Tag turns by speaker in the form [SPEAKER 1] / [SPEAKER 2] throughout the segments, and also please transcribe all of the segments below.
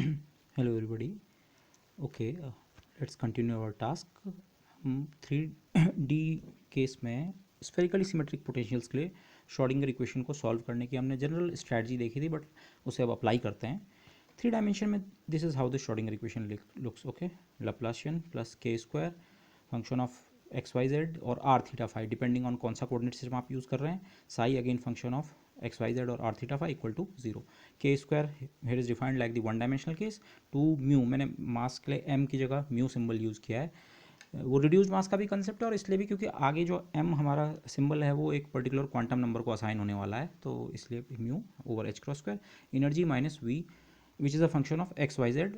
[SPEAKER 1] Hello everybody. Okay, let's continue our task. हम 3D case में spherically symmetric potentials के लिए श्रोडिंगर इक्वेशन को सॉल्व करने की हमने जनरल स्ट्रैटेजी देखी थी, बट उसे अब अप्लाई करते हैं 3 डायमेंशन में. This is how the Schrodinger equation looks. Okay, Laplacian plus k square function of x y z और r theta phi, depending on कौन सा कोऑर्डिनेट सिस्टम आप यूज़ कर रहे हैं. Psi again function of x y z और r theta phi equal to zero. K square here is defined like the one dimensional case. Two mu, मैंने mass के लिए एम की जगह म्यू सिंबल यूज़ किया है. वो रिड्यूस मास का भी कंसेप्ट है, और इसलिए भी क्योंकि आगे जो एम हमारा सिंबल है वो एक पर्टिकुलर क्वांटम नंबर को असाइन होने वाला है, तो इसलिए mu over h cross square. Energy minus V which is a function of x y z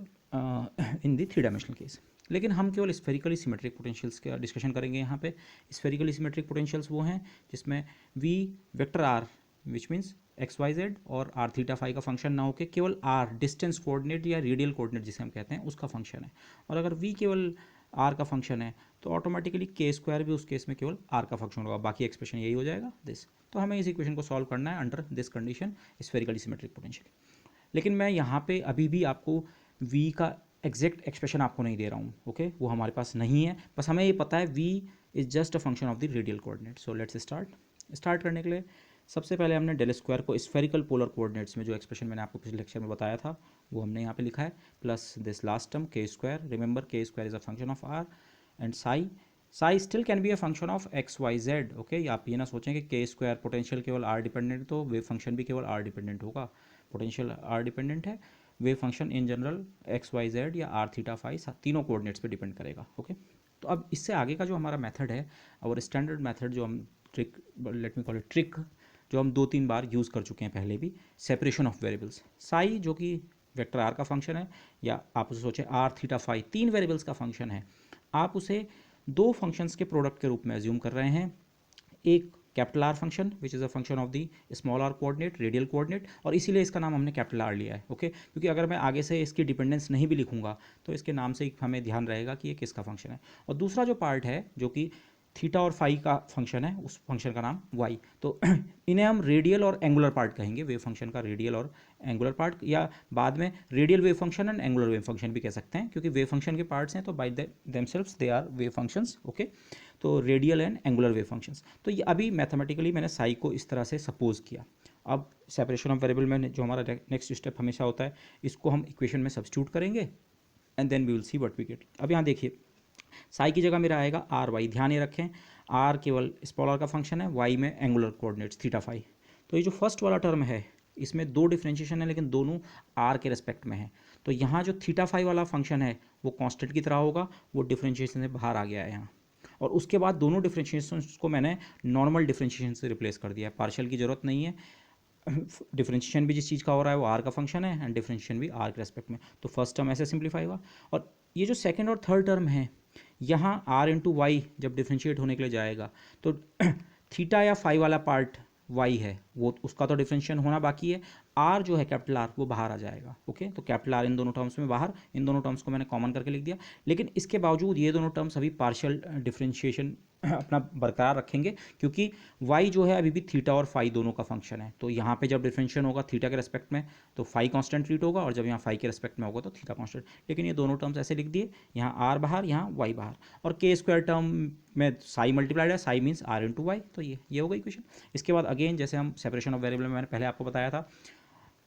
[SPEAKER 1] in the 3 dimensional केस. लेकिन हम केवल स्फेरिकली सिमेट्रिक पोटेंशियल्स का डिस्कशन करेंगे यहाँ पे. स्फेरिकली सिमेट्रिक पोटेंशियल्स वो हैं जिसमें V vector r which means x y z और आर थीटा फाई का फंक्शन ना होकर केवल आर डिस्टेंस कोऑर्डिनेट या रेडियल कोऑर्डिनेट जिसे हम कहते हैं उसका फंक्शन है. और अगर वी केवल आर का फंक्शन है तो ऑटोमेटिकली के स्क्वायर भी उस केस में केवल आर का फंक्शन होगा. बाकी एक्सप्रेशन यही हो जाएगा दिस. तो हमें इस इक्वेशन को सॉल्व करना है under this condition, spherically symmetric potential. लेकिन मैं यहाँ पे अभी भी आपको v का एग्जैक्ट एक्सप्रेशन आपको नहीं दे रहा हूँ. ओके, वो हमारे पास नहीं है. बस हमें ये पता है v is just a function of the radial coordinate. So let's start करने के लिए सबसे पहले हमने डेल स्क्वायर को स्फेरिकल पोलर कोऑर्डिनेट्स में, जो एक्सप्रेशन मैंने आपको पिछले लेक्चर में बताया था, वो हमने यहाँ पे लिखा है. Plus this last term k square. Remember k square is a function of r and psi still can be a function of x y z. Okay, आप ये ना सोचें कि के स्क्वायर पोटेंशियल केवल आर डिपेंडेंट, तो wave function भी केवल r dependent होगा. पोटेंशियल आर डिपेंडेंट है, wave function in general x y z या आर थीटा फाई तीनों कोऑर्डिनेट्स पे डिपेंड करेगा. ओके, तो अब इससे आगे का जो हमारा मेथड है, और स्टैंडर्ड मेथड जो हम trick, let me call it trick, जो हम 2-3 बार यूज़ कर चुके हैं पहले भी, सेपरेशन ऑफ वेरिएबल्स. साई जो कि वेक्टर आर का फंक्शन है, या आप उसे सोचें आर थीटा फाई 3 वेरिएबल्स का फंक्शन है. आप उसे दो फंक्शंस के प्रोडक्ट के रूप में एज्यूम कर रहे हैं. एक capital R function which is a function of the small r coordinate, radial coordinate, और इसीलिए इसका नाम हमने कैपिटल आर लिया है. ओके, क्योंकि अगर मैं आगे से इसकी डिपेंडेंस नहीं भी लिखूंगा तो इसके नाम से ही हमें ध्यान रहेगा कि ये किसका फंक्शन है. और दूसरा जो पार्ट है जो कि थीटा और फाई का फंक्शन है, उस फंक्शन का नाम वाई. तो इन्हें हम रेडियल और एंगुलर पार्ट कहेंगे, वेव फंक्शन का रेडियल और एंगुलर पार्ट, या बाद में radial wave function and angular wave function भी कह सकते हैं, क्योंकि वेव फंक्शन के पार्ट्स हैं तो by themselves they are wave functions. Okay, तो radial and angular wave functions. तो ये अभी मैथमेटिकली मैंने साई को इस तरह से सपोज किया. अब सेपरेशन ऑफ वेरिएबल में जो हमारा नेक्स्ट स्टेप हमेशा होता है, इसको हम इक्वेशन में सब्स्टिट्यूट करेंगे and then we will see what we get. अब यहाँ देखिए, साई की जगह मेरा आएगा आर वाई. ध्यान ये रखें, आर केवल स्मॉल आर का फंक्शन है, वाई में एंगुलर कोऑर्डिनेट्स थीटा फाई. तो ये जो फर्स्ट वाला टर्म है इसमें दो डिफ्रेंशिएशन है, लेकिन दोनों आर के रेस्पेक्ट में है. तो यहाँ जो थीटा फाई वाला फंक्शन है वो कांस्टेंट की तरह होगा, वो डिफ्रेंशिएशन से बाहर आ गया है यहाँ. और उसके बाद दोनों डिफ्रेंशिएशन को मैंने नॉर्मल डिफ्रेंशिएशन से रिप्लेस कर दिया है. पार्शियल की जरूरत नहीं है. डिफ्रेंशिएशन भी जिस चीज़ का हो रहा है वो आर का फंक्शन है, एंड डिफ्रेंशिएशन भी आर के रेस्पेक्ट में. तो फर्स्ट टर्म ऐसे सिंप्लीफाई हुआ. और ये जो सेकंड और थर्ड टर्म है, यहाँ आर इंटू वाई जब डिफ्रेंशिएट होने के लिए जाएगा तो थीटा या फाई वाला पार्ट वाई है, वो उसका तो डिफ्रेंशिएशन होना बाकी है. आर जो है कैपिटल आर, वो बाहर आ जाएगा. ओके, तो कैपिटल आर इन दोनों टर्म्स में बाहर, इन दोनों टर्म्स को मैंने कॉमन करके लिख दिया. लेकिन इसके बावजूद ये दोनों टर्म्स अभी पार्शियल डिफ्रेंशिएशन अपना बरकरार रखेंगे, क्योंकि y जो है अभी भी थीटा और फाई दोनों का फंक्शन है. तो यहाँ पे जब डिफरेंशिएशन होगा थीटा के रेस्पेक्ट में तो फाई कांस्टेंट ट्रीट होगा, और जब यहाँ फाई के रेस्पेक्ट में होगा तो थीटा कांस्टेंट. लेकिन ये दोनों टर्म्स ऐसे लिख दिए, यहाँ r बाहर, यहाँ y बाहर, और के स्क्वायर टर्म में साई मल्टीप्लाइड है, psi means r into y. तो ये हो गई इक्वेशन. इसके बाद अगेन जैसे हम सेपरेशन ऑफ वेरिएबल में मैंने पहले आपको बताया था,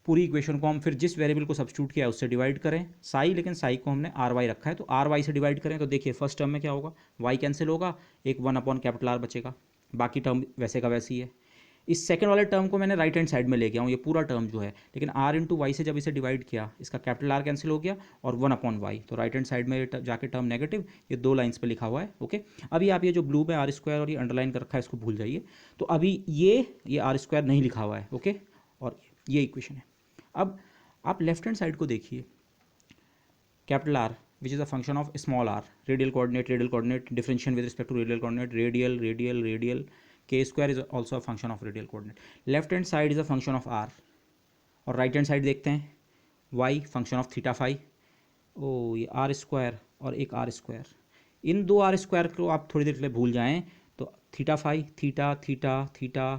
[SPEAKER 1] पूरी इक्वेशन को हम फिर जिस वेरिएबल को सब्स्टिट्यूट किया है उससे डिवाइड करें. साई, लेकिन साई को हमने आर वाई रखा है, तो आर वाई से डिवाइड करें. तो देखिए फर्स्ट टर्म में क्या होगा, वाई कैंसिल होगा, एक 1 अपॉन कैपिटल आर बचेगा, बाकी टर्म वैसे का वैसे ही है. इस सेकंड वाले टर्म को मैंने राइट हैंड साइड में ले गया हूँ, ये पूरा टर्म जो है, लेकिन आर इंटू वाई से जब इसे डिवाइड किया, इसका कैपिटल आर कैंसिल हो गया और 1/y, तो राइट हैंड साइड में जाके टर्म नेगेटिव, ये 2 लाइन्स पे लिखा हुआ है. ओके, अभी आप ये जो ब्लू में आर स्क्वायर और ये अंडरलाइन कर रखा है इसको भूल जाइए. तो अभी ये आर स्क्वायर नहीं लिखा हुआ है. ओके, और ये इक्वेशन है. अब आप लेफ्ट हैंड साइड को देखिए, capital r which is a function of small r, radial coordinate, differentiation with respect to radial coordinate, radial. K square is also a function of radial coordinate. Left hand side is a function of r, और right hand side देखते हैं, Y function of theta phi. Oh, ये r square और एक are square, इन दो are square को आप थोड़ी देर के लिए भूल जाएं. तो theta phi, theta phi, theta,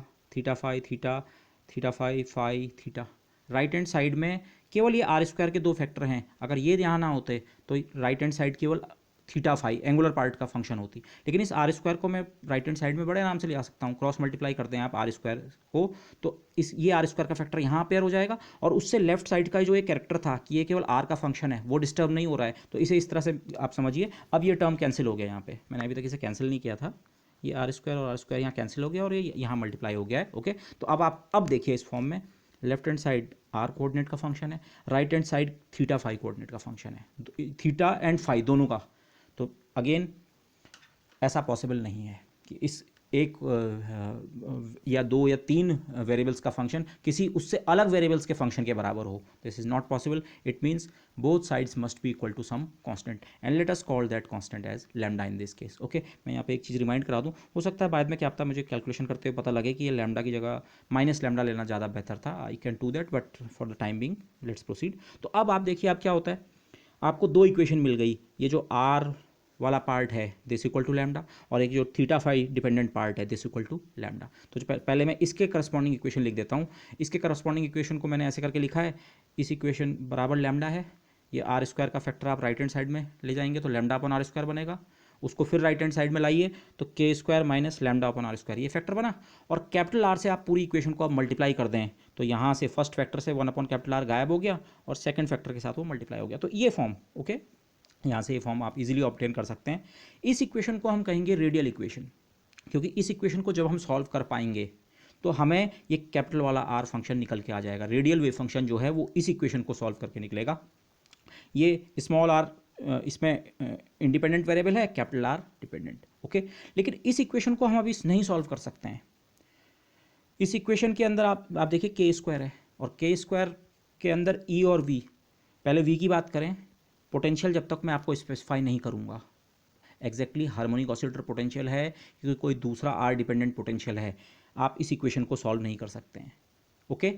[SPEAKER 1] theta phi, phi, theta. Right hand side में केवल ये आर स्क्वायर के दो फैक्टर हैं, अगर ये यहाँ ना होते तो राइट हैंड साइड केवल थीटा फाई एंगुलर पार्ट का फंक्शन होती, लेकिन इस आर स्क्वायर को मैं राइट हैंड साइड में बड़े आराम से ले आ सकता हूँ। क्रॉस मल्टीप्लाई करते हैं आप आर स्क्वायर को, तो इस ये आर स्क्वायर का फैक्टर यहाँ पेयर हो जाएगा, और उससे लेफ्ट साइड का जो ये कैरेक्टर था कि ये केवल आर का फंक्शन है वो डिस्टर्ब नहीं हो रहा है, तो इसे इस तरह से आप समझिए। अब ये टर्म कैंसिल हो गया, यहाँ पे मैंने अभी तक इसे कैंसिल नहीं किया था, ये आर स्क्वायर और आर स्क्वायर यहाँ कैंसिल हो गया और ये यहाँ मल्टीप्लाई हो गया है। ओके, तो अब आप अब देखिए इस फॉर्म में left hand side r coordinate का फंक्शन है, right hand side theta phi coordinate का फंक्शन है, थीटा एंड फाई दोनों का। तो अगेन ऐसा पॉसिबल नहीं है कि इस एक या दो या तीन वेरिएबल्स का फंक्शन किसी उससे अलग वेरिएबल्स के फंक्शन के बराबर हो। This is not possible. It means both sides must be equal to some constant and let us call that constant as lambda in this case. Okay, मैं यहाँ पे एक चीज़ रिमाइंड करा दूँ, हो सकता है बाद में क्या पता मुझे कैलकुलेशन करते हुए पता लगे कि ये लैम्डा की जगह माइनस लैम्डा लेना ज़्यादा बेहतर था। I can do that, but for the time being let's proceed. तो अब आप देखिए आप क्या होता है, आपको दो इक्वेशन मिल गई, ये जो आर वाला पार्ट है दिस इक्वल टू लैम्डा, और एक जो थीटा फाई डिपेंडेंट पार्ट है दिस इक्वल टू लैम्डा। तो जो पहले मैं इसके करस्पॉन्डिंग इक्वेशन लिख देता हूँ। इसके करस्पॉन्डिंग इक्वेशन को मैंने ऐसे करके लिखा है, इस इक्वेशन बराबर लैम्डा है, ये आर स्क्वायर का फैक्टर आप राइट हैंड साइड में ले जाएंगे तो लैम्डा अपॉन आर स्क्वायर बनेगा, उसको फिर राइट हैंड साइड में लाइए तो k square minus lambda upon r square, ये फैक्टर बना, और कैपिटल आर से आप पूरी इक्वेशन को आप मल्टीप्लाई कर दें तो यहाँ से फर्स्ट फैक्टर से वन अपॉन कैपिटल आर गायब हो गया और सेकंड फैक्टर के साथ वो मल्टीप्लाई हो गया। तो ये फॉर्म, ओके, यहाँ से ये फॉर्म आप इजीली ऑब्टेन कर सकते हैं। इस इक्वेशन को हम कहेंगे रेडियल इक्वेशन, क्योंकि इस इक्वेशन को जब हम सॉल्व कर पाएंगे तो हमें ये कैपिटल वाला आर फंक्शन निकल के आ जाएगा। रेडियल वेव फंक्शन जो है वो इस इक्वेशन को सॉल्व करके निकलेगा। ये स्मॉल आर इसमें इंडिपेंडेंट वेरिएबल है, कैपिटल आर डिपेंडेंट। ओके, लेकिन इस इक्वेशन को हम अभी नहीं सॉल्व कर सकते हैं। इस इक्वेशन के अंदर आप देखिए के स्क्वायर है, और के स्क्वायर के अंदर ई और वी, पहले वी की बात करें, पोटेंशियल जब तक मैं आपको स्पेसिफाई नहीं करूंगा एग्जैक्टली हार्मोनिक ऑसिलेटर पोटेंशियल है क्योंकि कोई दूसरा आर डिपेंडेंट पोटेंशियल है, आप इस इक्वेशन को सॉल्व नहीं कर सकते हैं। ओके,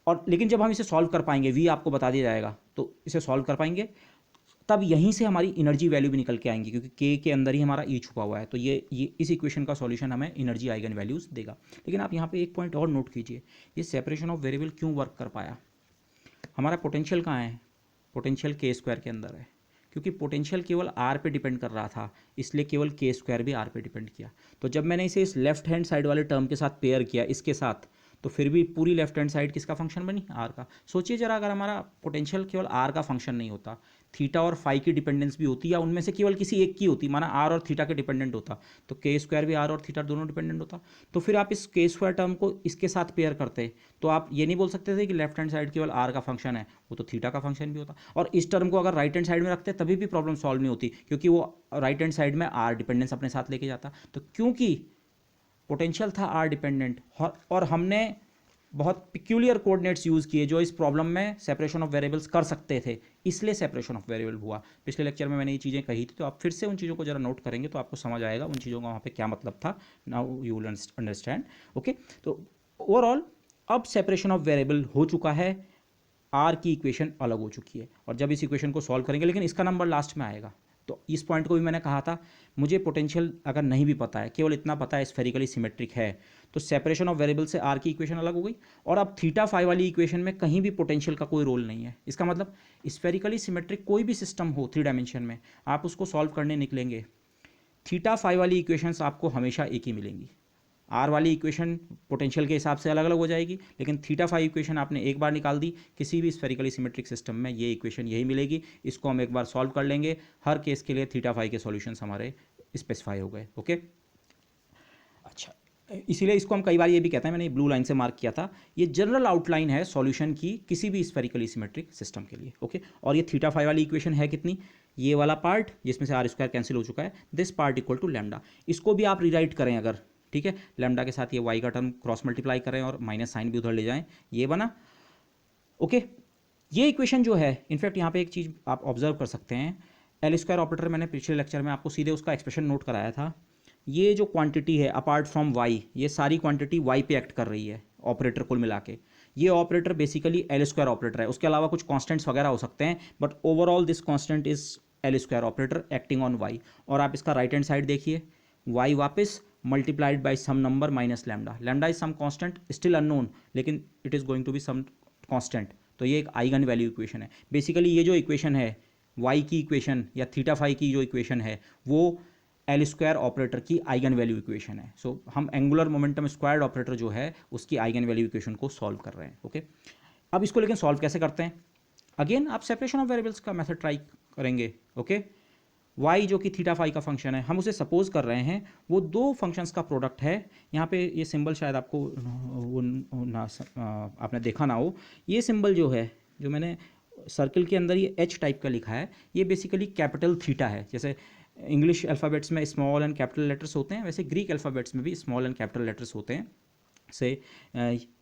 [SPEAKER 1] और लेकिन जब हम इसे सॉल्व कर पाएंगे, वी आपको बता दिया जाएगा, तो इसे सॉल्व कर पाएंगे तब यहीं से हमारी एनर्जी वैल्यू भी निकल के आएंगी, क्योंकि के अंदर ही हमारा ई छुपा हुआ है। तो ये इस इक्वेशन का सॉल्यूशन हमें एनर्जी आइगन वैल्यूज देगा। लेकिन आप यहाँ पे एक पॉइंट और नोट कीजिए, ये सेपरेशन ऑफ वेरिएबल क्यों वर्क कर पाया। हमारा पोटेंशियल कहाँ है, पोटेंशियल के स्क्वायर के अंदर है, क्योंकि पोटेंशियल केवल आर पे डिपेंड कर रहा था, इसलिए केवल के स्क्वायर भी आर पे डिपेंड किया। तो जब मैंने इसे इस लेफ्ट हैंड साइड वाले टर्म के साथ पेयर किया इसके साथ, तो फिर भी पूरी लेफ्ट हैंड साइड किसका फंक्शन बनी, आर का। सोचिए जरा, अगर हमारा पोटेंशियल केवल आर का फंक्शन नहीं होता, थीटा और फाई की डिपेंडेंस भी होती, या उनमें से केवल किसी एक की होती, माना आर और थीटा के डिपेंडेंट होता, तो के स्क्वायर भी आर और थीटा दोनों डिपेंडेंट होता। तो फिर आप इस के स्क्वायर टर्म को इसके साथ पेयर करते, तो आप ये नहीं बोल सकते थे कि लेफ्ट हैंड साइड केवल आर का फंक्शन है, वो तो थीटा का फंक्शन भी होता। और इस टर्म को अगर राइट हैंड साइड में रखते तभी भी प्रॉब्लम सॉल्व नहीं होती, क्योंकि वो राइट हैंड साइड में आर डिपेंडेंस अपने साथ लेके जाता। तो क्योंकि पोटेंशियल था आर डिपेंडेंट और हमने बहुत पिक्यूलियर कोऑर्डिनेट्स यूज़ किए जो इस प्रॉब्लम में सेपरेशन ऑफ वेरिएबल्स कर सकते थे, इसलिए सेपरेशन ऑफ वेरिएबल हुआ। पिछले लेक्चर में मैंने ये चीज़ें कही थी, तो आप फिर से उन चीज़ों को जरा नोट करेंगे तो आपको समझ आएगा उन चीज़ों का वहाँ पे क्या मतलब था। Now you will understand. Okay, तो ओवरऑल अब सेपरेशन ऑफ वेरिएबल हो चुका है, आर की इक्वेशन अलग हो चुकी है, और जब इस इक्वेशन को सॉल्व करेंगे, लेकिन इसका नंबर लास्ट में आएगा। तो इस पॉइंट को भी मैंने कहा था, मुझे पोटेंशियल अगर नहीं भी पता है, केवल इतना पता है स्फेरिकली सिमेट्रिक है, तो सेपरेशन ऑफ वेरिएबल से आर की इक्वेशन अलग हो गई, और अब थीटा फाई वाली इक्वेशन में कहीं भी पोटेंशियल का कोई रोल नहीं है। इसका मतलब स्फेरिकली सिमेट्रिक कोई भी सिस्टम हो 3 डायमेंशन में, आप उसको सॉल्व करने निकलेंगे, थीटा फाई वाली इक्वेशंस आपको हमेशा एक ही मिलेंगी। आर वाली इक्वेशन पोटेंशियल के हिसाब से अलग अलग हो जाएगी, लेकिन थीटा फाई इक्वेशन आपने एक बार निकाल दी, किसी भी स्फेरिकली सिमेट्रिक सिस्टम में ये इक्वेशन यही मिलेगी। इसको हम एक बार सॉल्व कर लेंगे, हर केस के लिए थीटा फाई के सॉल्यूशंस हमारे स्पेसिफाई हो गए। ओके, अच्छा, इसीलिए इसको हम कई बार ये भी कहते हैं, मैंने ब्लू लाइन से मार्क किया था, ये जनरल आउटलाइन है सॉल्यूशन की किसी भी स्फेरिकली सिमेट्रिक सिस्टम के लिए। ओके, और ये थीटा फाई वाली इक्वेशन है कितनी, ये वाला पार्ट जिसमें से आर स्क्वायर कैंसिल हो चुका है, this part equal to lambda. इसको भी आप रीराइट करें अगर, ठीक है, लैम्डा के साथ ये वाई का टर्म क्रॉस मल्टीप्लाई करें और माइनस साइन भी उधर ले जाएं, ये बना। ओके, ये इक्वेशन जो है, इनफैक्ट यहाँ पे एक चीज़ आप ऑब्जर्व कर सकते हैं, एल स्क्वायर ऑपरेटर मैंने पिछले लेक्चर में आपको सीधे उसका एक्सप्रेशन नोट कराया था। ये जो क्वांटिटी है अपार्ट फ्रॉम वाई, ये सारी क्वांटिटी वाई पे एक्ट कर रही है, ऑपरेटर कुल मिला के। ये operator basically L square operator है, उसके अलावा कुछ कॉन्स्टेंट्स वगैरह हो सकते हैं, but overall this constant is L square operator acting on Y. और आप इसका राइट हैंड साइड देखिए, वाई वापस multiplied by some number minus lambda, lambda is some constant still unknown, लेकिन it is going to be some constant, तो ये एक eigen value equation है। बेसिकली ये जो इक्वेशन है y की इक्वेशन या थीटा फाई की जो इक्वेशन है वो एल स्क्वायर ऑपरेटर की आइगन वैल्यू इक्वेशन है। सो हम एंगुलर मोमेंटम स्क्वायर्ड ऑपरेटर जो है उसकी आइगन वैल्यू इक्वेशन को सॉल्व कर रहे हैं। ओके, अब इसको लेकिन सॉल्व कैसे करते हैं? अगेन आप सेपरेशन ऑफ वेरिएबल्स का मेथड ट्राई करेंगे। ओके, y जो कि थीटा फाई का फंक्शन है, हम उसे सपोज कर रहे हैं वो दो फंक्शंस का प्रोडक्ट है। यहाँ पे ये सिंबल शायद आपको वो ना आपने देखा ना हो, ये सिंबल जो है जो मैंने सर्कल के अंदर ये एच टाइप का लिखा है, ये बेसिकली कैपिटल थीटा है। जैसे इंग्लिश अल्फ़ाबेट्स में स्मॉल एंड कैपिटल लेटर्स होते हैं, वैसे ग्रीक अल्फ़ाबेट्स में भी स्मॉल एंड कैपिटल लेटर्स होते हैं। से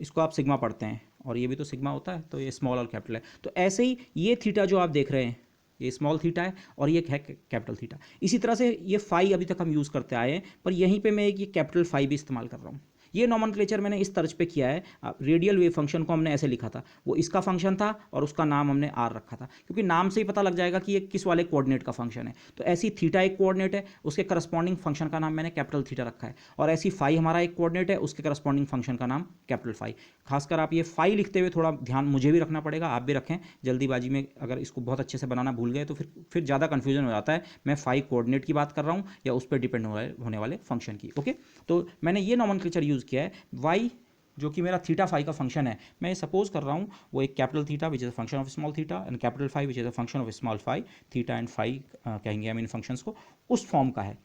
[SPEAKER 1] इसको आप सिग्मा पढ़ते हैं और ये भी तो सिग्मा होता है, तो ये स्मॉल और कैपिटल है। तो ऐसे ही ये थीटा जो आप देख रहे हैं ये स्मॉल थीटा है और ये है कैपिटल थीटा। इसी तरह से ये फाई अभी तक हम यूज़ करते आए हैं, पर यहीं पे मैं एक ये कैपिटल फाई भी इस्तेमाल कर रहा हूँ। ये नॉमेनक्लेचर मैंने इस तर्ज पे किया है। रेडियल वेव फंक्शन को हमने ऐसे लिखा था, वो इसका फंक्शन था और उसका नाम हमने आर रखा था, क्योंकि नाम से ही पता लग जाएगा कि ये किस वाले कोऑर्डिनेट का फंक्शन है। तो ऐसी थीटा एक कोऑर्डिनेट है, उसके करस्पॉन्डिंग फंक्शन का नाम मैंने कैपिटल थीटा रखा है, और ऐसी फाई हमारा एक कोऑर्डिनेट है, उसके करस्पॉन्डिंग फंक्शन का नाम कैपिटल फाई। खासकर आप ये फाई लिखते हुए थोड़ा ध्यान मुझे भी रखना पड़ेगा, आप भी रखें। जल्दीबाजी में अगर इसको बहुत अच्छे से बनाना भूल गए तो फिर ज़्यादा कन्फ्यूजन हो जाता है, मैं फाई कोऑर्डिनेट की बात कर रहा हूँ या उस पर डिपेंड होने वाले फंक्शन की। ओके, तो मैंने ये नॉमेनक्लेचर यूज़ किया है। वाई जो कि मेरा थीटा फाई का फंक्शन है, मैं सपोज कर रहा हूँ वो एक capital theta which is a function of small theta and capital phi which is a function of small phi, theta and phi कहेंगे हम इन फंक्शंस को, उस फॉर्म का है।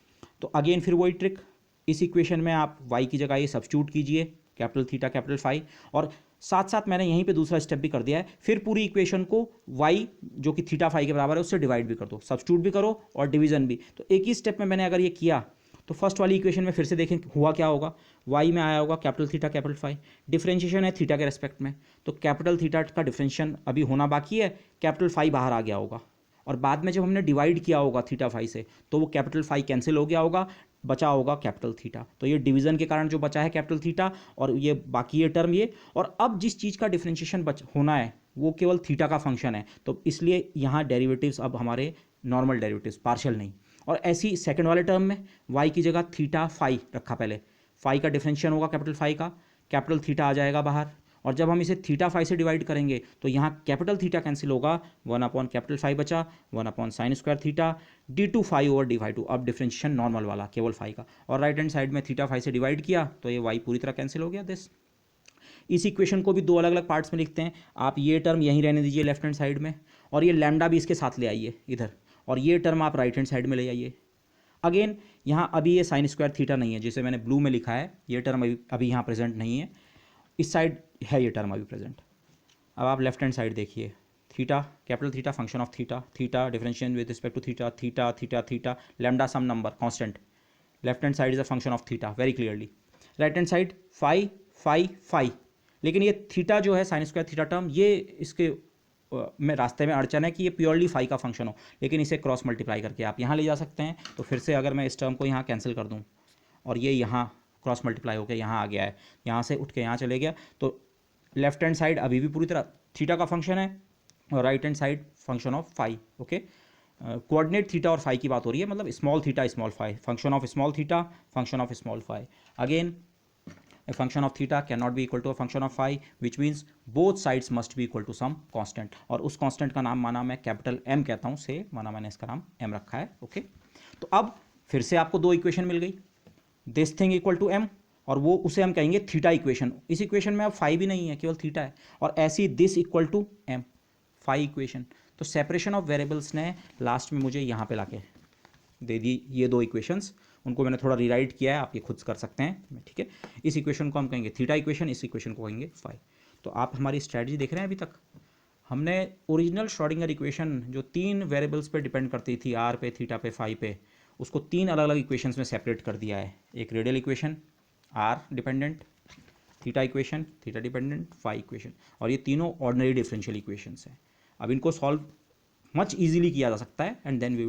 [SPEAKER 1] तो अगेन फिर वही ट्रिक, इस इक्वेशन में आप y की जगह ये सब्स्टिट्यूट कीजिए, कैपिटल थीटा कैपिटल फाई, और साथ साथ मैंने यहीं पे दूसरा स्टेप भी कर दिया है। फिर पूरी इक्वेशन को y जो कि थीटा फाई के बराबर है उससे डिवाइड भी कर दो, सब्स्टिट्यूट भी करो और डिवीजन भी। तो एक ही स्टेप में मैंने अगर ये किया तो फर्स्ट वाली इक्वेशन में फिर से देखें हुआ क्या होगा, y में आया होगा capital theta capital phi, differentiation है थीटा के रेस्पेक्ट में, तो कैपिटल थीटा का डिफरेंशिएशन अभी होना बाकी है, कैपिटल फाई बाहर आ गया होगा, और बाद में जब हमने डिवाइड किया होगा थीटा फाई से तो वो कैपिटल फाई कैंसिल हो गया होगा, बचा होगा कैपिटल थीटा। तो ये डिवीजन के कारण जो बचा है कैपिटल थीटा, और ये बाकी ये टर्म ये, और अब जिस चीज़ का डिफरेंशिएशन होना है वो केवल थीटा का फंक्शन है, तो इसलिए यहाँ डेरिवेटिव्स अब हमारे नॉर्मल डेरिवेटिव्स, पार्शियल नहीं। और ऐसी सेकंड वाले टर्म में y की जगह थीटा फाई रखा, पहले फाई का डिफरेंशिएशन होगा कैपिटल फाई का, कैपिटल थीटा आ जाएगा बाहर, और जब हम इसे थीटा फाई से डिवाइड करेंगे तो यहाँ कैपिटल थीटा कैंसिल होगा, 1 कैपिटल फाई बचा, 1 sine square theta d2 phi over d2। अब डिफरेंशिएशन नॉर्मल वाला केवल फाई का, और राइट हैंड साइड में थीटा फाई से डिवाइड किया तो ये y पूरी तरह कैंसिल हो गया दिस। इस इक्वेशन को भी दो अलग अलग पार्ट्स में लिखते हैं, आप ये टर्म यहीं रहने दीजिए लेफ्ट हैंड साइड में, और ये लैम्डा भी इसके साथ ले आइए इधर, और ये टर्म आप राइट हैंड साइड में ले आइए। अगेन यहाँ अभी ये साइन स्क्वायर थीटा नहीं है जिसे मैंने ब्लू में लिखा है, ये टर्म अभी यहाँ प्रेजेंट नहीं है, इस साइड है ये टर्म अभी प्रेजेंट। अब आप लेफ्ट हैंड साइड देखिए, theta capital theta function of theta, theta differentiation with respect to theta, theta theta theta, lambda some number constant, left hand side is a function of theta very clearly, right hand side phi phi phi. लेकिन ये theta जो है sign square theta term, ये इसके में रास्ते में अड़चन है कि ये प्योरली फाई का फंक्शन हो, लेकिन इसे क्रॉस मल्टीप्लाई करके आप यहाँ ले जा सकते हैं। तो फिर से अगर मैं इस टर्म को यहाँ कैंसिल कर दूँ और ये यहाँ क्रॉस मल्टीप्लाई होकर यहाँ आ गया है, यहाँ से उठ के यहाँ चले गया, तो लेफ्ट हैंड साइड अभी भी पूरी तरह थीटा का फंक्शन है और right hand side function of phi. Okay, coordinate theta और फाई की बात हो रही है, मतलब small theta small phi, function of small theta function of small phi. Again a function of theta cannot be equal to a function of phi, which means both sides must be equal to some constant, और उस constant का नाम माना मैं capital M कहता हूँ, से माना मैंने इसका नाम M रखा है। ओके, तो अब फिर से आपको दो इक्वेशन मिल गई, this thing equal to M, और वो उसे हम कहेंगे थीटा इक्वेशन। इस इक्वेशन में अब फाई भी नहीं है, केवल थीटा है, और ऐसी this equal to M phi equation. तो सेपरेशन ऑफ वेरिएबल्स ने लास्ट में मुझे यहाँ पे लाके दे दी ये दो इक्वेशंस, उनको मैंने थोड़ा रीराइट किया है, आप ये खुद कर सकते हैं, ठीक है। इस इक्वेशन को हम कहेंगे थीटा इक्वेशन, इस इक्वेशन को कहेंगे फाई। तो आप हमारी स्ट्रैटेजी देख रहे हैं, अभी तक हमने ओरिजिनल श्रोडिंगर इक्वेशन जो 3 वेरिएबल्स पे डिपेंड करती थी, आर पे, थीटा पे, फाई पे, उसको 3 अलग अलग इक्वेशंस में सेपरेट कर दिया है। एक radial equation r dependent, theta equation theta dependent, phi equation, और ये तीनों ऑर्डिनरी डिफरेंशियल इक्वेशंस हैं। अब इनको सॉल्व मच ईजिली किया जा सकता है and then we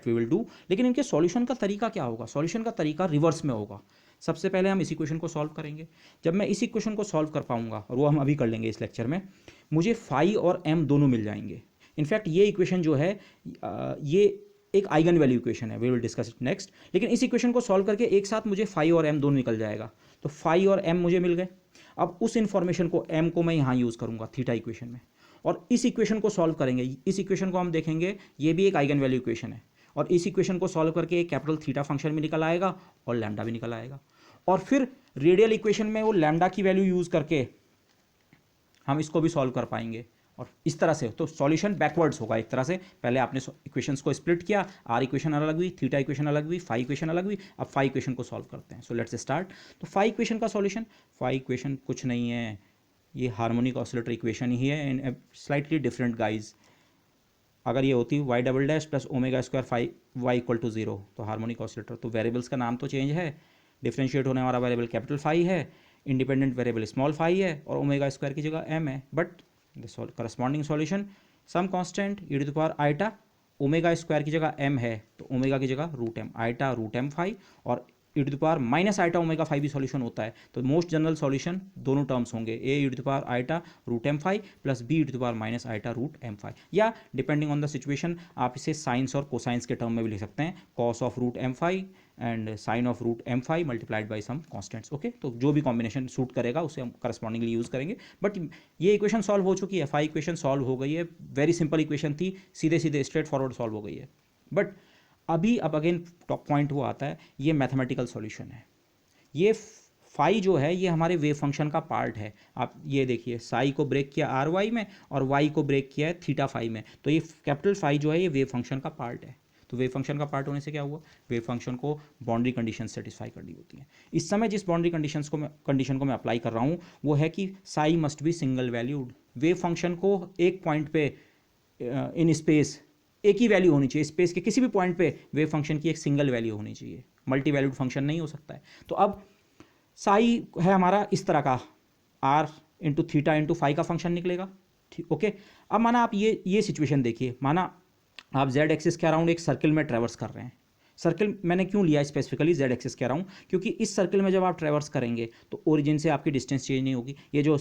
[SPEAKER 1] will do. लेकिन इनके सॉल्यूशन का तरीका क्या होगा? सॉल्यूशन का तरीका रिवर्स में होगा। सबसे पहले हम इस इक्वेशन को सॉल्व करेंगे। जब मैं इस इक्वेशन को सॉल्व कर पाऊंगा, और वो हम अभी कर लेंगे इस लेक्चर में, मुझे फाई और एम दोनों मिल जाएंगे। इनफैक्ट ये इक्वेशन जो है ये एक आइगन वैल्यू इक्वेशन है, we will discuss it next. लेकिन इस इक्वेशन को सॉल्व करके एक साथ मुझे फाई और एम दोनों निकल जाएगा। तो फाई और एम मुझे मिल गए। अब उस इन्फॉर्मेशन को m को मैं यहाँ यूज़ करूँगा थीटा इक्वेशन में, और इस इक्वेशन को सॉल्व करेंगे। इस इक्वेशन को हम देखेंगे, ये भी एक आइगन वैल्यू इक्वेशन है, और इस इक्वेशन को सॉल्व करके एक कैपिटल थीटा फंक्शन भी निकल आएगा और लैम्डा भी निकल आएगा। और फिर रेडियल इक्वेशन में वो लैम्डा की वैल्यू यूज़ करके हम इसको भी सॉल्व कर पाएंगे, और इस तरह से तो सॉल्यूशन बैकवर्ड्स होगा एक तरह से। पहले आपने इक्वेशंस को स्प्लिट किया, आर इक्वेशन अलग हुई, थीटा इक्वेशन अलग हुई, फाई इक्वेशन अलग हुई, अब फाई इक्वेशन को सॉल्व करते हैं। So let's start. तो फाई इक्वेशन का सॉल्यूशन, फाई इक्वेशन कुछ नहीं है, ये हार्मोनिक ऑसिलेटर इक्वेशन ही है इन स्लाइटली डिफरेंट गाइज। अगर ये होती y double dash plus omega square phi y equal to zero, तो हार्मोनिक ऑसिलेटर, तो वेरिएबल्स का नाम तो चेंज है, डिफ्रेंशिएट होने वाला वेरिएबल कैपिटल फाई है, इंडिपेंडेंट वेरिएबल स्मॉल फाई है, और ओमेगा स्क्वायर की जगह एम है। But the corresponding solution some constant e to the power iota, omega square की जगह एम है तो ओमेगा की जगह root m, iota root m phi, और e to the power minus eta omega phi भी सॉल्यूशन होता है। तो मोस्ट जनरल सॉल्यूशन दोनों टर्म्स होंगे, A e to the power eta root m phi plus B e to the power minus eta root m phi, या depending on the situation आप इसे science और कोसाइंस के टर्म में भी लिख सकते हैं, cos of root m phi and sine of root m phi multiplied by some constants. Okay, तो जो भी कॉम्बिनेशन सूट करेगा उसे हम करस्पॉन्डिंगली यूज़ करेंगे। बट ये इक्वेशन सॉल्व हो चुकी है, फाई इक्वेशन सॉल्व हो गई है, वेरी सिंपल इक्वेशन थी, सीधे सीधे स्ट्रेट फॉरवर्ड सॉल्व हो गई है। बट अभी अब अगेन टॉप पॉइंट वो आता है, ये मैथमेटिकल सॉल्यूशन है। ये फाई जो है ये हमारे वेव फंक्शन का पार्ट है। आप ये देखिए, साई को ब्रेक किया आर वाई में और वाई को ब्रेक किया है थीटा फाई में, तो ये कैपिटल फाई जो है ये वेव फंक्शन का पार्ट है। तो वेव फंक्शन का पार्ट होने से क्या हुआ, वेव फंक्शन को बाउंड्री कंडीशन सेटिस्फाई करनी होती है। इस समय जिस बाउंड्री कंडीशन को मैं अप्लाई कर रहा हूँ वो है कि Sai must be single valued. Wave function को एक पॉइंट पे इन स्पेस एक ही वैल्यू होनी चाहिए, स्पेस के किसी भी पॉइंट पे वेव फंक्शन की एक सिंगल वैल्यू होनी चाहिए, मल्टी वैल्यूड फंक्शन नहीं हो सकता है। तो अब साई है हमारा इस तरह का, r into theta into phi का फंक्शन निकलेगा, ठीक। ओके, अब माना आप ये सिचुएशन देखिए, माना आप जेड एक्सिस के अराउंड एक सर्किल में ट्रैवर्स कर रहे हैं। सर्किल मैंने क्यों लिया स्पेसिफिकली जेड एक्सिस के अराउंड, क्योंकि इस सर्किल में जब आप ट्रैवर्स करेंगे तो ओरिजिन से आपकी डिस्टेंस चेंज नहीं होगी। ये जो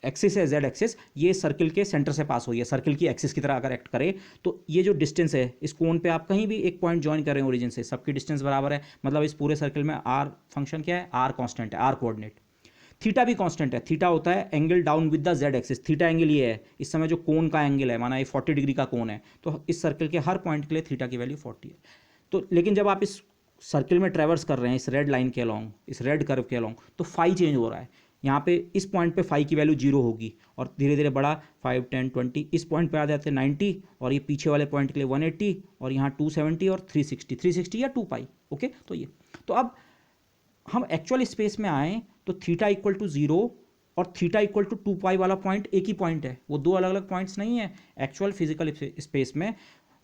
[SPEAKER 1] एक्सिस है जेड एक्सिस, ये सर्किल के सेंटर से पास हुई है, सर्किल की एक्सिस की तरह अगर एक्ट करे तो ये जो डिस्टेंस है इस कोन पे आप कहीं भी एक पॉइंट ज्वाइन कर रहे हैं ओरिजिन से, सबकी डिस्टेंस बराबर है। मतलब इस पूरे सर्किल में आर फंक्शन क्या है, आर कॉन्स्टेंट है, आर कोऑर्डिनेट। थीटा भी कांस्टेंट है, थीटा होता है angle down with the Z axis. Theta angle ये है, इस समय जो कोन का एंगल है, माना ये 40 डिग्री का कोन है, तो इस सर्किल के हर पॉइंट के लिए थीटा की वैल्यू 40 है। तो लेकिन जब आप इस सर्किल में ट्रैवर्स कर रहे हैं इस रेड लाइन के अलॉन्ग, इस रेड कर्व के अलॉन्ग, तो फाई चेंज हो रहा है। यहाँ पे इस पॉइंट पे फाई की वैल्यू 0 होगी और धीरे धीरे बढ़ा 5, 10, 20, इस पॉइंट पे आ जाते हैं 90, और ये पीछे वाले पॉइंट के लिए 180, और यहाँ 270 और 360 या 2 पाई। ओके, तो ये तो अब हम एक्चुअल स्पेस में आए तो थीटा इक्वल टू 0 और थीटा इक्वल टू 2 पाई वाला पॉइंट एक ही पॉइंट है, वो दो अलग अलग पॉइंट्स नहीं है। एक्चुअल फिजिकल स्पेस में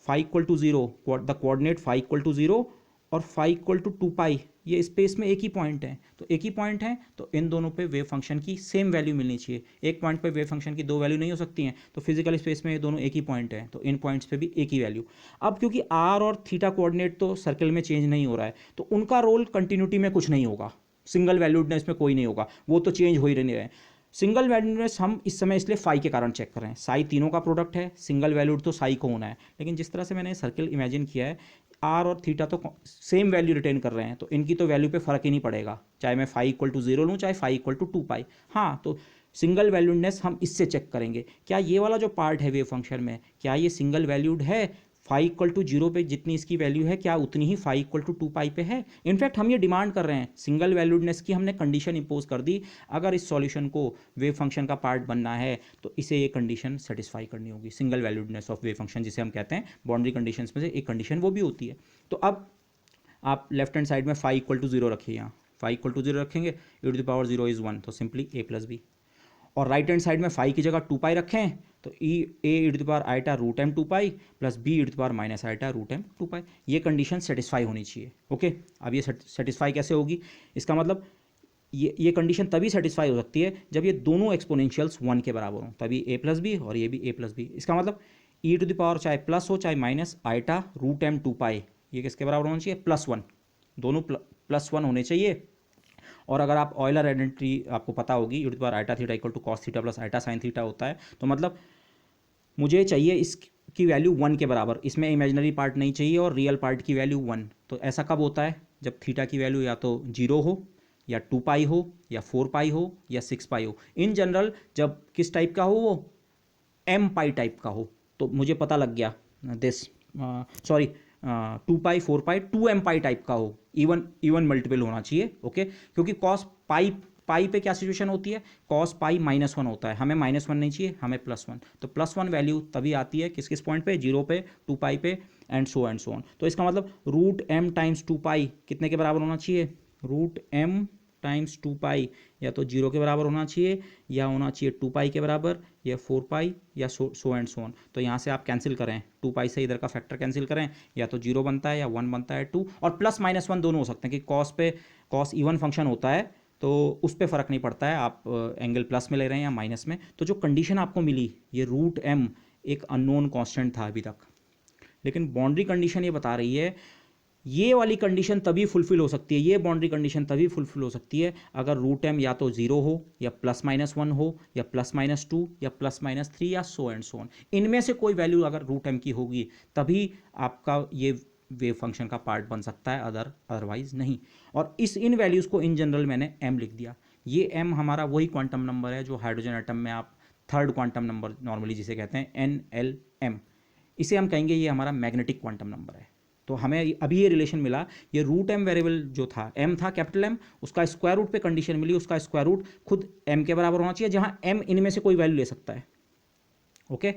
[SPEAKER 1] phi equal to 0, the coordinate phi equal to 0 और फाई इक्वल टू 2 पाई, ये स्पेस में एक ही पॉइंट है। तो एक ही पॉइंट है तो इन दोनों पे वेव फंक्शन की सेम वैल्यू मिलनी चाहिए। एक पॉइंट पे वेव फंक्शन की दो वैल्यू नहीं हो सकती हैं, तो फिजिकल स्पेस में ये दोनों एक ही पॉइंट है, तो इन पॉइंट्स पे भी एक ही वैल्यू। अब क्योंकि आर और थीटा कोऑर्डिनेट तो सर्कल में चेंज नहीं हो रहा है, तो उनका रोल कंटिन्यूटी में कुछ नहीं होगा, सिंगल वैल्यूडनेस में कोई नहीं होगा, वो तो चेंज हो ही नहीं रहे हैं। सिंगल वैल्यूडनेस हम इस समय इसलिए फाई के कारण चेक कर रहे हैं, साई तीनों का प्रोडक्ट है, सिंगल वैल्यूड तो साई को होना है। लेकिन जिस तरह से मैंने सर्किल इमेजिन किया है, आर और थीटा तो सेम वैल्यू रिटेन कर रहे हैं, तो इनकी तो वैल्यू पे फ़र्क ही नहीं पड़ेगा, चाहे मैं फाई इक्वल टू 0 लूँ चाहे फाई इक्वल टू 2 पाई। हाँ, तो सिंगल वैल्यूडनेस हम इससे चेक करेंगे, क्या ये वाला जो पार्ट है वेव फंक्शन में, क्या ये सिंगल वैल्यूड है, फाई इक्वल टू 0 पे जितनी इसकी वैल्यू है क्या उतनी ही फाई इक्वल टू 2 पाई पे है। इनफैक्ट हम ये डिमांड कर रहे हैं, सिंगल वैल्यूडनेस की हमने कंडीशन इंपोज कर दी। अगर इस सॉल्यूशन को वेव फंक्शन का पार्ट बनना है तो इसे ये कंडीशन सेटिस्फाई करनी होगी, सिंगल वैल्यूडनेस ऑफ वेव फंक्शन जिसे हम कहते हैं बाउंड्री कंडीशंस में से एक कंडीशन वो भी होती है। तो अब आप लेफ्ट हैंड साइड में फाई इक्वल टू 0 रखिए, यहाँ फाई इक्वल टू 0 रखेंगे, e to the power 0 is 1, तो सिंपली a प्लस बी। और राइट हैंड साइड में फाई की जगह 2 पाई रखें तो A to the power eta root m 2 pi plus B to the power minus eta root m 2 pi. ये condition satisfy होनी चाहिए। ओके, अब ये सेटिस्फाई कैसे होगी, इसका मतलब ये कंडीशन तभी सेटिस्फाई हो सकती है जब ये दोनों एक्सपोनेंशियल्स 1 के बराबर हों, तभी a प्लस बी और ये भी a प्लस बी। इसका मतलब e टू द पावर चाहे प्लस हो चाहे minus eta root m 2 pi, ये किसके बराबर होना चाहिए, +1, दोनों +1 होने चाहिए। और अगर आप ऑयलर आइडेंटिटी आपको पता होगी, e to the power iota theta equal to cos theta plus iota sine theta होता है, तो मतलब मुझे चाहिए इसकी वैल्यू 1 के बराबर, इसमें इमेजिनरी पार्ट नहीं चाहिए और रियल पार्ट की वैल्यू 1। तो ऐसा कब होता है, जब थीटा की वैल्यू या तो 0 हो या 2 पाई हो या 4 पाई हो या 6 पाई हो। इन जनरल जब किस टाइप का हो वो एम पाई टाइप का हो तो मुझे पता लग गया this sorry 2 pi 4 pi 2 m pi type का हो, इवन मल्टीपल होना चाहिए। ओके क्योंकि कॉस पाई पाई पे क्या सिचुएशन होती है, कॉस पाई -1 होता है, हमें -1 नहीं चाहिए, हमें +1। तो +1 वैल्यू तभी आती है किस किस पॉइंट पे, 0 पे, 2 पाई पे एंड सो ऑन। तो इसका मतलब रूट एम टाइम्स 2 पाई कितने के बराबर होना चाहिए, रूट एम टाइम्स 2 पाई या तो 0 के बराबर होना चाहिए या होना चाहिए 2 पाई के बराबर या 4 पाई या सो ऑन। तो यहाँ से आप कैंसिल करें, 2 पाई से इधर का फैक्टर कैंसिल करें, या तो 0 बनता है या 1 बनता है 2, और +-1 दोनों हो सकते हैं कि कॉस पे कॉस इवन फंक्शन होता है तो उस पर फ़र्क नहीं पड़ता है आप एंगल प्लस में ले रहे हैं या माइनस में। तो जो कंडीशन आपको मिली ये रूट एम एक अननोन कांस्टेंट था अभी तक, लेकिन बाउंड्री कंडीशन ये बता रही है ये वाली कंडीशन तभी फुलफिल हो सकती है, ये बाउंड्री कंडीशन तभी फुलफिल हो सकती है अगर रूट एम या तो 0 हो या +-1 हो या +-2 या +-3 या सो एंड सो ऑन। इनमें से कोई वैल्यू अगर रूट एम की होगी तभी आपका ये वेव फंक्शन का पार्ट बन सकता है, अदरवाइज नहीं। और इन वैल्यूज़ को इन जनरल मैंने एम लिख दिया। ये एम हमारा वही क्वांटम नंबर है जो हाइड्रोजन एटम में आप थर्ड क्वांटम नंबर नॉर्मली जिसे कहते हैं NLM, इसे हम कहेंगे ये हमारा मैग्नेटिक क्वांटम नंबर है। तो हमें अभी ये रिलेशन मिला, ये रूट एम वेरिएबल जो था एम था कैपिटल एम, उसका स्क्वायर रूट पे कंडीशन मिली, उसका स्क्वायर रूट खुद एम के बराबर होना चाहिए जहां एम इनमें से कोई वैल्यू ले सकता है। ओके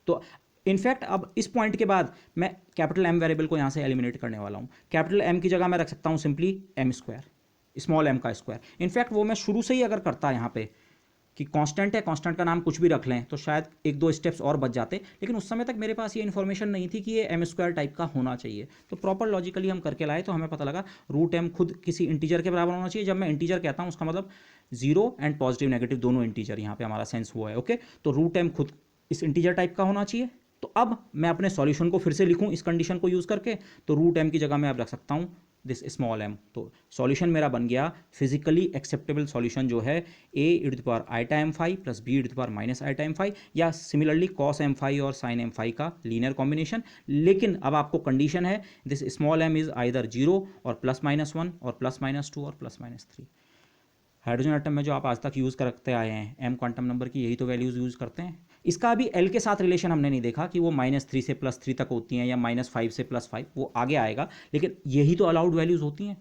[SPEAKER 1] तो इनफैक्ट अब इस पॉइंट के बाद मैं कैपिटल एम वेरिएबल को यहां से एलिमिनेट करने वाला हूं। कैपिटल एम की जगह मैं रख सकता हूं simply m square, small m का स्क्वायर। इनफैक्ट वो मैं शुरू से ही अगर करता यहां पे कि कांस्टेंट है, कांस्टेंट का नाम कुछ भी रख लें तो शायद 1-2 स्टेप्स और बच जाते, लेकिन उस समय तक मेरे पास ये इन्फॉर्मेशन नहीं थी कि ये एम स्क्वायर टाइप का होना चाहिए। तो प्रॉपर लॉजिकली हम करके लाए तो हमें पता लगा रूट एम खुद किसी इंटीजर के बराबर होना चाहिए। जब मैं इंटीजर कहता हूँ उसका मतलब 0 एंड पॉजिटिव नेगेटिव दोनों इंटीजर, यहाँ पे हमारा सेंस हुआ है। ओके तो रूट एम खुद इस इंटीजर टाइप का होना चाहिए। तो अब मैं अपने सॉल्यूशन को फिर से लिखूं इस कंडीशन को यूज़ करके, तो रूट एम की जगह मैं अब रख सकता हूं दिस स्मॉल एम। तो सॉल्यूशन मेरा बन गया फिजिकली एक्सेप्टेबल सॉल्यूशन जो है a e⁻i⁴ plus b e⁻⁻i⁴, या सिमिलरली कॉस m⁵ और साइन m⁵ का लीनियर कॉम्बिनेशन। लेकिन अब आपको कंडीशन है this small m is either 0 और +-1 और +-2 और +-3। हाइड्रोजन एटम में जो आप आज तक यूज़ करते आए हैं एम क्वांटम नंबर की, यही तो वैल्यूज़ यूज़ करते हैं। इसका अभी एल के साथ रिलेशन हमने नहीं देखा कि वो -3 से +3 तक होती हैं या -5 से +5, वो आगे आएगा, लेकिन यही तो अलाउड वैल्यूज़ होती हैं।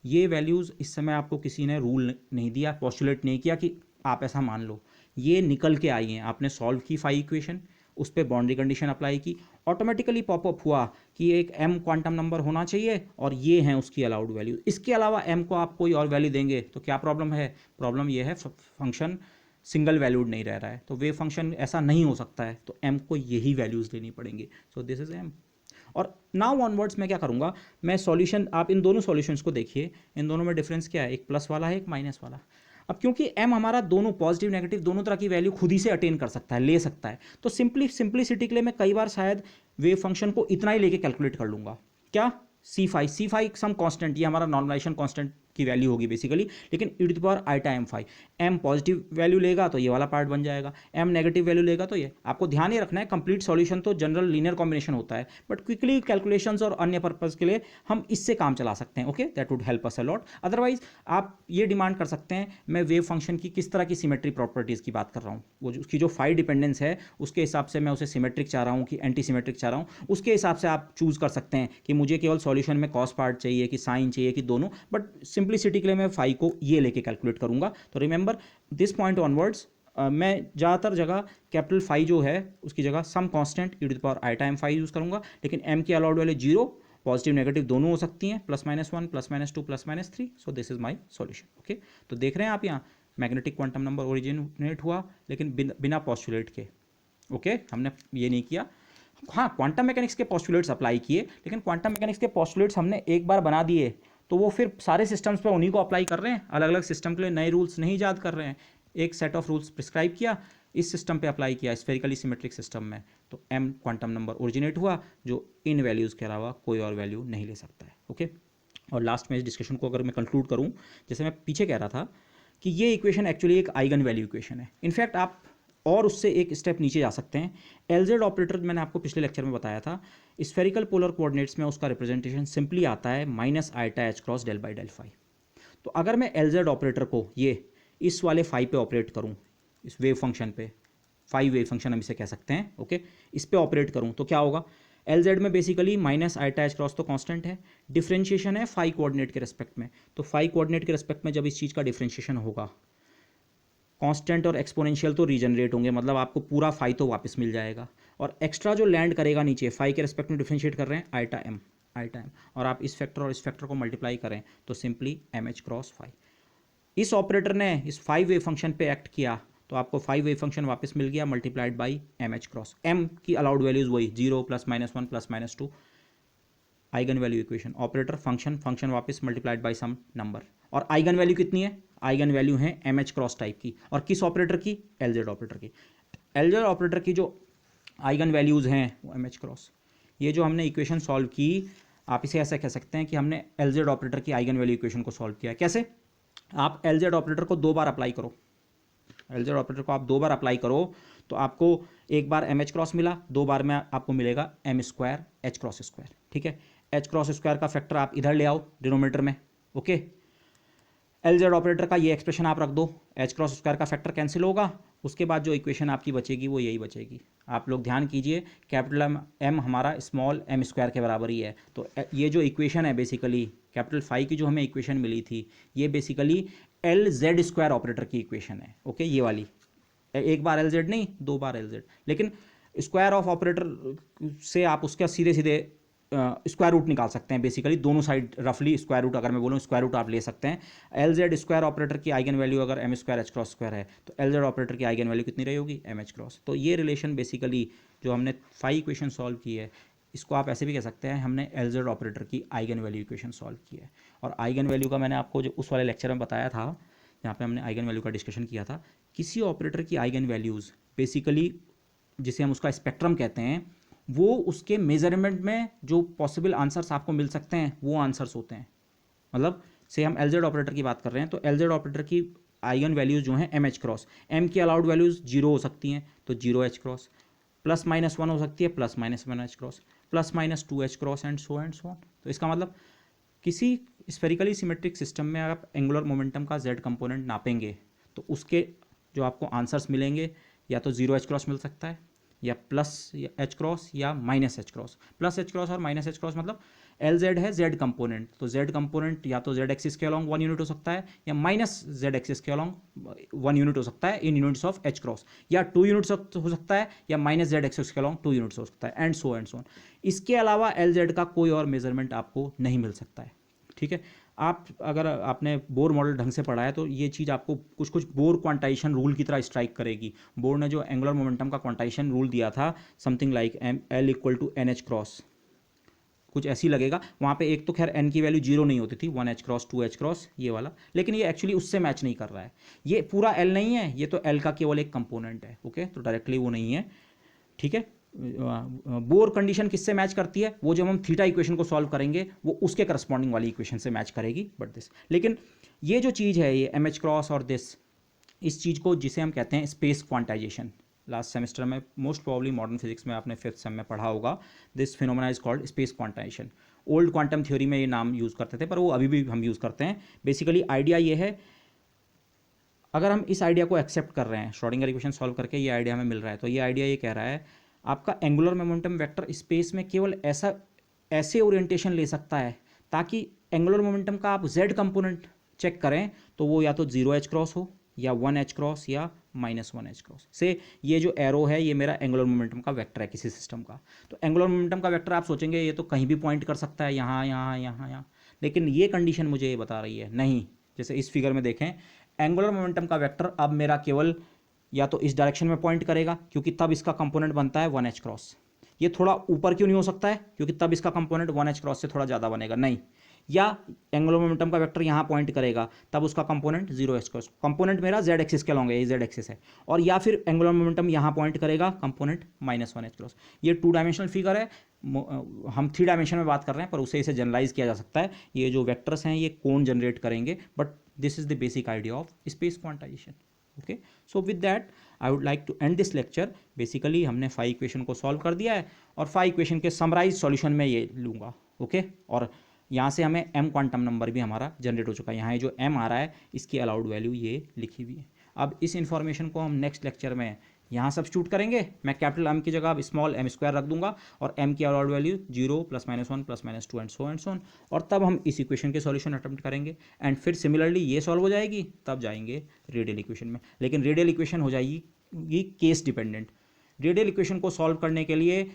[SPEAKER 1] ये वैल्यूज़ इस समय आपको किसी ने रूल नहीं दिया, पॉस्टुलेट नहीं किया कि आप ऐसा मान लो, ये निकल के आई हैं। आपने सॉल्व की फाई इक्वेशन, उस पर बाउंड्री कंडीशन अप्लाई की, ऑटोमेटिकली पॉपअप हुआ कि एक एम क्वांटम नंबर होना चाहिए और ये हैं उसकी अलाउड वैल्यू। इसके अलावा एम को आप कोई और वैल्यू देंगे तो क्या प्रॉब्लम है, प्रॉब्लम ये है फंक्शन सिंगल वैल्यूड नहीं रह रहा है, तो वेव फंक्शन ऐसा नहीं हो सकता है, तो एम को यही वैल्यूज़ लेनी पड़ेंगी। So this is m. और नाउ ऑनवर्ड्स मैं क्या करूँगा, मैं सॉल्यूशन, आप इन दोनों सॉल्यूशंस को देखिए, इन दोनों में डिफरेंस क्या है, एक प्लस वाला है एक माइनस वाला। अब क्योंकि एम हमारा दोनों पॉजिटिव नेगेटिव दोनों तरह की वैल्यू खुद ही से अटेन कर सकता है, ले सकता है, तो सिंपलिसिटी के लिए मैं कई बार शायद वेव फंक्शन को इतना ही लेके कैलकुलेट कर लूँगा। क्या C5 सम कांस्टेंट, ये हमारा नॉर्मलाइजेशन कांस्टेंट की वैल्यू होगी बेसिकली, लेकिन e⁻i⁵ एम पॉजिटिव वैल्यू लेगा तो ये वाला पार्ट बन जाएगा, एम नेगेटिव वैल्यू लेगा तो ये। आपको ध्यान ये रखना है कंप्लीट सॉल्यूशन तो जनरल लीनियर कॉम्बिनेशन होता है, बट क्विकली कैलकुलेशंस और अन्य पर्पज़ के लिए हम इससे काम चला सकते हैं। Okay that would help us a lot. Otherwise आप ये डिमांड कर सकते हैं मैं वेव फंक्शन की किस तरह की सिमेट्री प्रॉपर्टीज़ की बात कर रहा हूँ, वो उसकी जो फाई डिपेंडेंस है उसके हिसाब से मैं उसे सिमेट्रिक चाह रहा हूँ कि एंटी सिमेट्रिक चाह रहा हूँ, उसके हिसाब से आप चूज़ कर सकते हैं कि मुझे केवल सॉल्यूशन में कॉस पार्ट चाहिए कि साइन चाहिए कि दोनों, बट सिंप्लिसिटी के लिए मैं फाई को ये लेके कैलकुलेट करूंगा। तो रिमेंबर दिस पॉइंट ऑनवर्ड्स मैं ज़्यादातर जगह कैपिटल फाई जो है उसकी जगह सम कांस्टेंट e⁻i⁵ यूज़ करूंगा, लेकिन एम की अलाउड वैल्यू 0 पॉजिटिव नेगेटिव दोनों हो सकती हैं, +-1 +-2 +-3। सो this is my solution. Okay तो देख रहे हैं आप यहाँ मैग्नेटिक क्वांटम नंबर ओरिजिनेट हुआ लेकिन बिना पॉस्टुलेट के। ओके हमने ये नहीं किया, हाँ क्वांटम मैकेनिक्स के पॉस्टुलेट्स अप्लाई किए, लेकिन क्वांटम मैकेनिक्स के पॉस्टुलेट्स हमने एक बार बना दिए तो वो फिर सारे सिस्टम्स पे उन्हीं को अप्लाई कर रहे हैं, अलग अलग सिस्टम के लिए नए रूल्स नहीं ईजाद कर रहे हैं। एक सेट ऑफ रूल्स प्रिस्क्राइब किया, इस सिस्टम पे अप्लाई किया स्फेरिकली सिमेट्रिक सिस्टम में, तो एम क्वांटम नंबर ओरिजिनेट हुआ जो इन वैल्यूज़ के अलावा कोई और वैल्यू नहीं ले सकता है। ओके और लास्ट में इस डिस्कशन को अगर मैं कंक्लूड करूँ, जैसे मैं पीछे कह रहा था कि ये इक्वेशन एक्चुअली एक आइगन वैल्यू इक्वेशन है। इनफैक्ट आप और उससे एक स्टेप नीचे जा सकते हैं। LZ ऑपरेटर मैंने आपको पिछले लेक्चर में बताया था, स्फेरिकल पोलर कोऑर्डिनेट्स में उसका रिप्रेजेंटेशन सिंपली आता है -i⁻ del by del phi। तो अगर मैं LZ ऑपरेटर को ये इस वाले फाई पे ऑपरेट करूँ, इस वेव फंक्शन पे, फाई वेव फंक्शन हम इसे कह सकते हैं, ओके, इस पे ऑपरेट करूँ तो क्या होगा, LZ में basically minus iota h cross तो कांस्टेंट है, डिफरेंशिएशन है फाई कोऑर्डिनेट के रेस्पेक्ट में, तो फाई कोऑर्डिनेट के रेस्पेक्ट में जब इस चीज़ का डिफरेंशिएशन होगा, कांस्टेंट और एक्सपोनेंशियल तो रीजनरेट होंगे, मतलब आपको पूरा फाई तो वापस मिल जाएगा, और एक्स्ट्रा जो लैंड करेगा नीचे फाई के रेस्पेक्ट में डिफरेंशिएट कर रहे हैं आइटा एम, और आप इस फैक्टर और इस फैक्टर को मल्टीप्लाई करें तो simply m h cross phi. इस ऑपरेटर ने इस फाई वेव फंक्शन पे एक्ट किया तो आपको फाई वेव फंक्शन वापस मिल गया multiplied by m h cross, m की अलाउड वैल्यूज वही 0 +-1 +-2, eigen value equation, operator function, function वापस मल्टीप्लाइड बाई सम नंबर, और आइगन वैल्यू कितनी है, आइगन वैल्यू है एम एच क्रॉस टाइप की, और किस ऑपरेटर की, LZ ऑपरेटर की। LZ ऑपरेटर की जो आइगन वैल्यूज़ हैं वो एम एच क्रॉस, ये जो हमने इक्वेशन सॉल्व की, आप इसे ऐसा कह सकते हैं कि हमने LZ ऑपरेटर की आइगन वैल्यू इक्वेशन को सॉल्व किया है। कैसे, आप LZ ऑपरेटर को 2 बार अप्लाई करो, LZ ऑपरेटर को आप 2 बार अप्लाई करो तो आपको एक बार एम एच क्रॉस मिला, 2 बार में आपको मिलेगा m square h cross square, ठीक है। एच क्रॉस स्क्वायर का फैक्टर आप इधर ले आओ डिनोमिनेटर में, ओके। LZ ऑपरेटर का ये एक्सप्रेशन आप रख दो, एच क्रॉस स्क्वायर का फैक्टर कैंसिल होगा, उसके बाद जो इक्वेशन आपकी बचेगी वो यही बचेगी। आप लोग ध्यान कीजिए, कैपिटल एम हमारा स्मॉल एम स्क्वायर के बराबर ही है, तो ये जो इक्वेशन है बेसिकली कैपिटल फाई की जो हमें इक्वेशन मिली थी, ये बेसिकली LZ स्क्वायर ऑपरेटर की इक्वेशन है, ओके। ये वाली एक बार LZ नहीं, 2 बार LZ, लेकिन स्क्वायर ऑफ ऑपरेटर से आप उसका सीधे सीधे स्क्वायर रूट निकाल सकते हैं, बेसिकली दोनों साइड रफली स्क्वायर रूट, अगर मैं बोलूँ स्क्वायर रूट आप ले सकते हैं। LZ स्क्वायर ऑपरेटर की आइगन वैल्यू अगर m square h cross square है तो LZ ऑपरेटर की आइगन वैल्यू कितनी रही होगी, एम एच क्रॉस। तो ये रिलेशन बेसिकली जो हमने फाई इक्वेशन सॉल्व की है, इसको आप ऐसे भी कह सकते हैं हमने LZ ऑपरेटर की आइगन वैल्यू इक्वेशन सॉल्व की है। और आइगन वैल्यू का मैंने आपको जो उस वाले लेक्चर में बताया था, जहाँ पे हमने आइगन वैल्यू का डिस्कशन किया था, किसी ऑपरेटर की आइगन वैल्यूज़ बेसिकली जिसे हम उसका स्पेक्ट्रम कहते हैं, वो उसके मेजरमेंट में जो पॉसिबल आंसर्स आपको मिल सकते हैं वो आंसर्स होते हैं। मतलब से हम LZ ऑपरेटर की बात कर रहे हैं तो LZ ऑपरेटर की आइगन वैल्यूज़ जो हैं एम एच क्रॉस, एम की अलाउड वैल्यूज़ 0 हो सकती हैं तो 0 एच क्रॉस, +-1 हो सकती है +-1 H cross, +-2 H cross and so on. तो इसका मतलब किसी स्फेरिकली सिमेट्रिक सिस्टम में आप एंगुलर मोमेंटम का z कंपोनेंट नापेंगे तो उसके जो आपको आंसर्स मिलेंगे या तो 0 एच क्रॉस मिल सकता है, या प्लस एच क्रॉस या minus H cross. Plus H cross और माइनस एच क्रॉस मतलब LZ है z कंपोनेंट, तो z कंपोनेंट या तो z एक्सिस के अलॉन्ग 1 यूनिट हो सकता है या माइनस z एक्सिस के अलॉन्ग 1 यूनिट हो सकता है इन यूनिट्स ऑफ एच क्रॉस, या 2 यूनिट्स हो सकता है या माइनस z एक्सिस के अलॉन्ग 2 यूनिट्स हो सकता है, एंड सो ऑन। इसके अलावा LZ का कोई और मेजरमेंट आपको नहीं मिल सकता है, ठीक है। आप अगर आपने बोर मॉडल ढंग से पढ़ा है तो ये चीज़ आपको कुछ कुछ बोर क्वांटाइजेशन रूल की तरह स्ट्राइक करेगी। बोर ने जो एंगुलर मोमेंटम का क्वांटाइजेशन रूल दिया था something like L = NH cross, कुछ ऐसी लगेगा। वहाँ पे एक तो खैर n की वैल्यू 0 नहीं होती थी, 1H क्रॉस 2H क्रॉस ये वाला, लेकिन ये एक्चुअली उससे मैच नहीं कर रहा है। ये पूरा L नहीं है, ये तो L का केवल एक कंपोनेंट है, ओके, तो डायरेक्टली वो नहीं है, ठीक है। बोर कंडीशन किससे मैच करती है, वो जब हम थीटा इक्वेशन को सॉल्व करेंगे वो उसके करस्पॉन्डिंग वाली इक्वेशन से मैच करेगी, बट दिस, लेकिन ये जो चीज़ है ये एम एच क्रॉस और दिस, इस चीज़ को जिसे हम कहते हैं स्पेस क्वांटाइजेशन, लास्ट सेमेस्टर में मोस्ट प्रॉब्ली मॉडर्न फिजिक्स में आपने 5th सेम में पढ़ा होगा, this phenomena is called space quantization. Old quantum theory में ये नाम यूज़ करते थे पर वो अभी भी हम यूज़ करते हैं। बेसिकली आइडिया ये है, अगर हम इस आइडिया को एक्सेप्ट कर रहे हैं, श्रोडिंगर इक्वेशन सॉल्व करके ये आइडिया हमें मिल रहा है, तो ये आइडिया ये कह रहा है आपका एंगुलर मोमेंटम वेक्टर स्पेस में केवल ऐसे ओरिएंटेशन ले सकता है ताकि एंगुलर मोमेंटम का आप z कंपोनेंट चेक करें तो वो या तो 0 एच क्रॉस हो या 1 एच क्रॉस या -1 एच क्रॉस से। ये जो एरो है ये मेरा एंगुलर मोमेंटम का वेक्टर है किसी सिस्टम का। तो एंगुलर मोमेंटम का वेक्टर आप सोचेंगे ये तो कहीं भी पॉइंट कर सकता है, यहाँ यहाँ यहाँ यहाँ, लेकिन ये कंडीशन मुझे ये बता रही है नहीं। जैसे इस फिगर में देखें, एंगुलर मोमेंटम का वेक्टर अब मेरा केवल या तो इस डायरेक्शन में पॉइंट करेगा क्योंकि तब इसका कंपोनेंट बनता है 1H क्रॉस। ये थोड़ा ऊपर क्यों नहीं हो सकता है, क्योंकि तब इसका कंपोनेंट 1H क्रॉस से थोड़ा ज़्यादा बनेगा, नहीं। या एंगुलर मोमेंटम का वेक्टर यहाँ पॉइंट करेगा तब उसका कंपोनेंट 0H क्रॉस, कंपोनेंट मेरा z एक्सिस के अलॉन्ग है, ये z एक्सिस है। और या फिर एंगुलर मोमेंटम यहाँ पॉइंट करेगा, कंपोनेंट -1H क्रॉस। ये 2 डायमेंशनल फिगर है, हम 3 डायमेंशन में बात कर रहे हैं पर उसे इसे जनरलाइज किया जा सकता है। ये जो वेक्टर्स हैं ये कौन जनरेट करेंगे, but this is the basic idea of space quantization, okay. So with that I would like to end this lecture. Basically हमने फाई इक्वेशन को सॉल्व कर दिया है और फाई इक्वेशन के समराइज सॉल्यूशन में ये लूँगा, ओके। और यहाँ से हमें m क्वांटम नंबर भी हमारा जनरेट हो चुका है। यहाँ जो m आ रहा है इसकी अलाउड वैल्यू ये लिखी हुई है। अब इस इन्फॉर्मेशन को हम नेक्स्ट लेक्चर में यहाँ सब्स्टिट्यूट करेंगे। मैं कैपिटल M की जगह अब स्मॉल m स्क्वायर रख दूंगा और m की allowed value 0 +-1 +-2 and so on. और तब हम इस इक्वेशन के सॉल्यूशन अटेम्प्ट करेंगे एंड फिर सिमिलरली ये सॉल्व हो जाएगी, तब जाएंगे रेडियल इक्वेशन में। लेकिन रेडियल इक्वेशन हो जाएगी केस डिपेंडेंट। रेडियल इक्वेशन को सॉल्व करने के लिए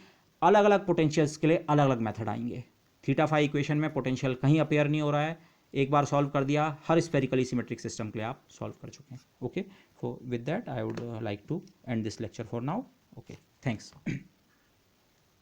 [SPEAKER 1] अलग अलग पोटेंशियल्स के लिए अलग अलग मेथड आएंगे। थीटा फाई इक्वेशन में पोटेंशियल कहीं अपेयर नहीं हो रहा है, एक बार सॉल्व कर दिया, हर स्फेरिकली सिमेट्रिक सिस्टम के लिए आप सॉल्व कर चुके हैं। Okay, with that I would like to end this lecture for now. Okay, thanks.